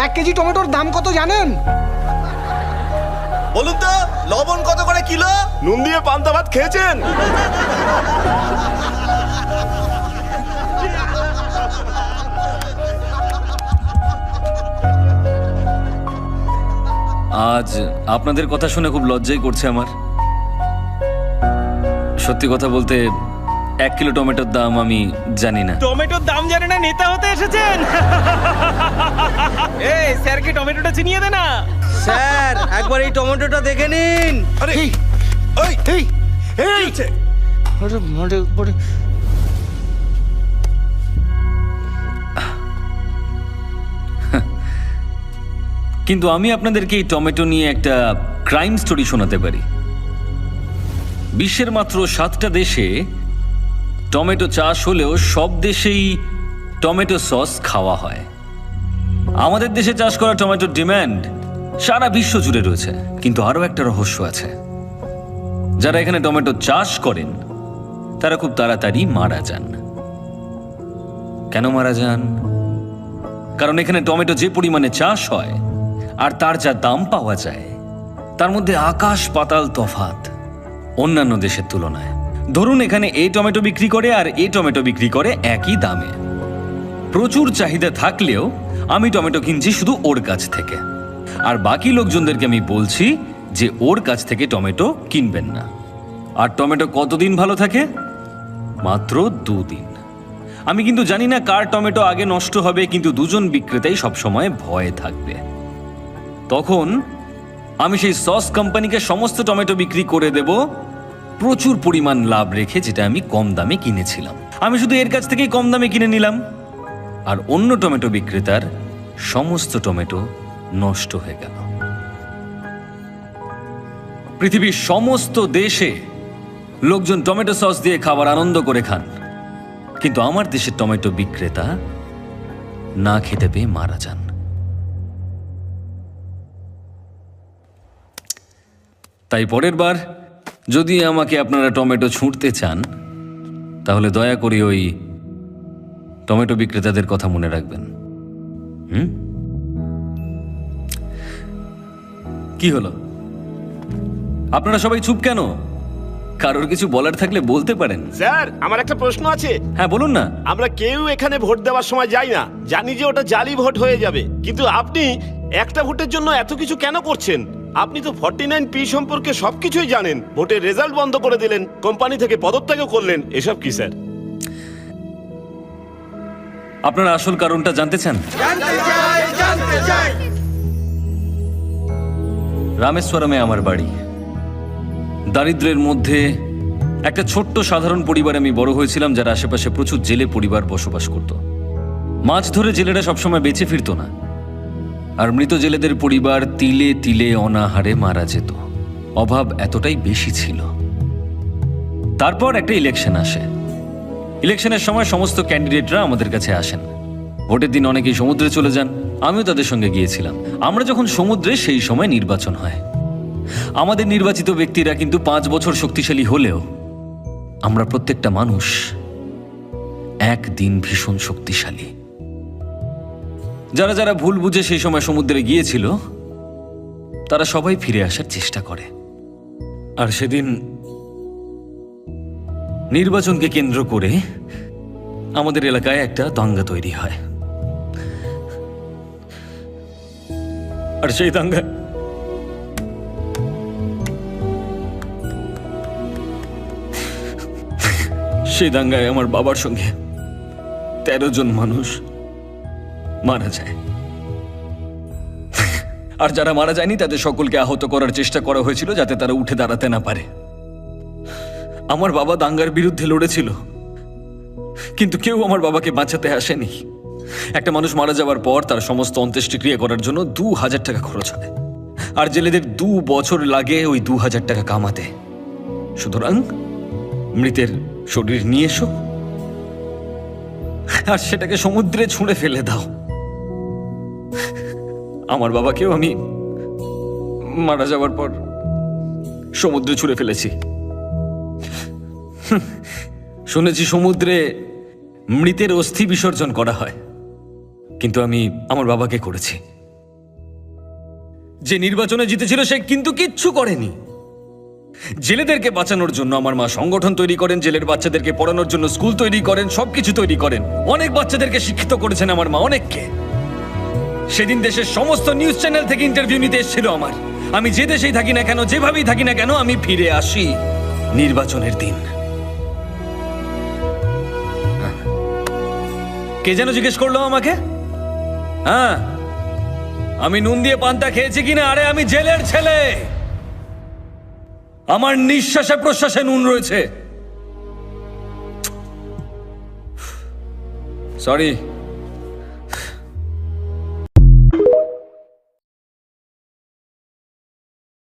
1 KG টমেটোর দাম কত জানেন? বলুন তো, লবণ কত করে কিলো? নুন দিয়ে পান্তা ভাত খেয়েছেন? আজ আপনাদের কথা শুনে খুব লজ্জাই করছে আমার। সত্যি কথা বলতে 1 কিলো টমেটোর দাম আমি জানি না। টমেটোর দাম জানে না, নেতা হতে এসেছেন? এই স্যারকে টমেটোটা চিনিয়ে দে না। স্যার একবার এই টমেটোটা দেখে নিন। আরে এই ওই এই এই হচ্ছে? আরে মারে পড়ে। কিন্তু আমি আপনাদেরকে এই টমেটো নিয়ে একটা ক্রাইম স্টোরি শোনাতে পারি। বিশ্বের মাত্র 7টা দেশে টমেটো চাষ হলেও সব দেশেই টমেটো সস খাওয়া হয়। আমাদের দেশে চাষ করা টমেটোর ডিমান্ড সারা বিশ্ব জুড়ে রয়েছে। কিন্তু আরো একটা রহস্য আছে, যারা এখানে টমেটো চাষ করেন তারা খুব তাড়াতাড়ি মারা যান। কেন মারা যান? কারণ এখানে টমেটো যে পরিমাণে চাষ হয় আর তার যা দাম পাওয়া যায়, তার মধ্যে আকাশ পাতাল তফাৎ অন্যান্য দেশের তুলনায়। ধরুন এখানে এই টমেটো বিক্রি করে আর এই টমেটো বিক্রি করে একই দামে। প্রচুর চাহিদা থাকলেও আমি টমেটো কিনছি শুধু ওর কাছ থেকে, আর বাকি লোকজনদেরকে আমি বলছি যে ওর কাছ থেকে টমেটো কিনবেন না। আর টমেটো কতদিন ভালো থাকে? মাত্র 2 দিন। আমি কিন্তু জানি না কার টমেটো আগে নষ্ট হবে, কিন্তু দুজন বিক্রেতাই সবসময় ভয়ে থাকবে। তখন আমি সেই সস কোম্পানিকে সমস্ত টমেটো বিক্রি করে দেব প্রচুর পরিমাণ লাভ রেখে, যেটা আমি কম দামে কিনেছিলাম। আমি শুধু এর কাছ থেকেই কম দামে কিনে নিলাম, আর অন্য টমেটো বিক্রেতার সমস্ত টমেটো নষ্ট হয়ে গেল। পৃথিবীর সমস্ত দেশে লোকজন টমেটো সস দিয়ে খাবার আনন্দ করে খান, কিন্তু আমার দেশের টমেটো বিক্রেতা না খেতে পেয়ে মারা যান। তাই পরের বার যদি আমাকে আপনারা টমেটো ছুঁড়তে চান, তাহলে দয়া করে ওই টমেটো বিক্রেতাদের কথা মনে রাখবেন। কি হলো? আপনারা সবাই চুপ কেন? কারোর কিছু বলার থাকলে বলতে পারেন। স্যার আমার একটা প্রশ্ন আছে। হ্যাঁ বলুন না। আমরা কেউ এখানে ভোট দেওয়ার সময় যাই না, জানি যে ওটা জালি ভোট হয়ে যাবে, কিন্তু আপনি একটা ভোটের জন্য এত কিছু কেন করছেন? আপনি তো 49P সম্পর্কে সবকিছুই জানেন। ভোটের রেজাল্ট বন্ধ করে দিলেন, কোম্পানি থেকে পদত্যাগও করলেন। এসব কি স্যার? আপনারা আসল কারণটা জানতে চান? রামেশ্বরমে আমার বাড়ি। দারিদ্র্যের মধ্যে একটা ছোট্ট সাধারণ পরিবারে আমি বড় হয়েছিলাম, যার আশেপাশে প্রচুর জেলে পরিবার বসবাস করত। মাছ ধরে জেলেরা সবসময় বেঁচে ফিরত না, আর মৃত জেলেদের পরিবার তিলে তিলে অনাহারে মারা যেত। অভাব এতটাই বেশি ছিল। তারপর একটা ইলেকশন আসে। ইলেকশনের সময় সমস্ত ক্যান্ডিডেটরা আমাদের কাছে আসেন। ভোটের দিন অনেকেই সমুদ্রে চলে যান, আমিও তাদের সঙ্গে গিয়েছিলাম। আমরা যখন সমুদ্রে, সেই সময় নির্বাচন হয়। আমাদের নির্বাচিত ব্যক্তিরা কিন্তু 5 বছর শক্তিশালী হলেও আমরা প্রত্যেকটা মানুষ একদিন ভীষণ শক্তিশালী। যারা যারা ভুল বুঝে সেই সময় সমুদ্রে গিয়েছিল, তারা সবাই ফিরে আসার চেষ্টা করে। আর সেদিন নির্বাচনকে কেন্দ্র করে আমাদের এলাকায় একটা দাঙ্গা তৈরি হয়। আর সেই দাঙ্গায় আমার বাবার সঙ্গে 13 জন মানুষ মারা যায়। আর যারা মারা যায়নি তাদের সকলকে আহত করার চেষ্টা করা হয়েছিল, যাতে তারা উঠে দাঁড়াতে না পারে। আমার বাবা দাঙ্গার বিরুদ্ধে লড়েছিল, কিন্তু কেউ আমার বাবাকে বাঁচাতে আসেনি। একটা মানুষ মারা যাওয়ার পর তার সমস্ত অন্ত্যেষ্টিক্রিয়া করার জন্য 2000 টাকা খরচ হয়, আর জেলেদের 2 বছর লাগে ওই 2000 টাকা কামাতে। সুতরাং মৃতের শরীর নিয়ে এসো আর সেটাকে সমুদ্রে ছুঁড়ে ফেলে দাও। আমার বাবাকেও আমি মারা যাওয়ার পর সমুদ্রে ছুঁড়ে ফেলেছি। শুনেছি সমুদ্রে মৃতের অস্থি বিসর্জন করা হয়, কিন্তু আমি আমার বাবাকে করেছি। যে নির্বাচনে জিতেছিল সে কিন্তু কিচ্ছু করেনি। জেলেদেরকে বাঁচানোর জন্য আমার মা সংগঠন তৈরি করেন, জেলের বাচ্চাদেরকে পড়ানোর জন্য স্কুল তৈরি করেন, সবকিছু তৈরি করেন। অনেক বাচ্চাদেরকে শিক্ষিত করেছেন আমার মা, অনেককে। সেদিন দেশের সমস্ত নিউজ চ্যানেল থেকে ইন্টারভিউ নিতে এসেছিল আমার। আমি যে দেশেই থাকি না কেন, যেভাবেই থাকি না কেন, আমি ফিরে আসি নির্বাচনের দিন। কে যেন জিজ্ঞেস করলো আমাকে, হ্যাঁ আমি নুন দিয়ে পান্তা খেয়েছি কিনা? আরে আমি জেলের ছেলে, আমার নিঃশ্বাসে প্রশ্বাসে নুন রয়েছে। সরি।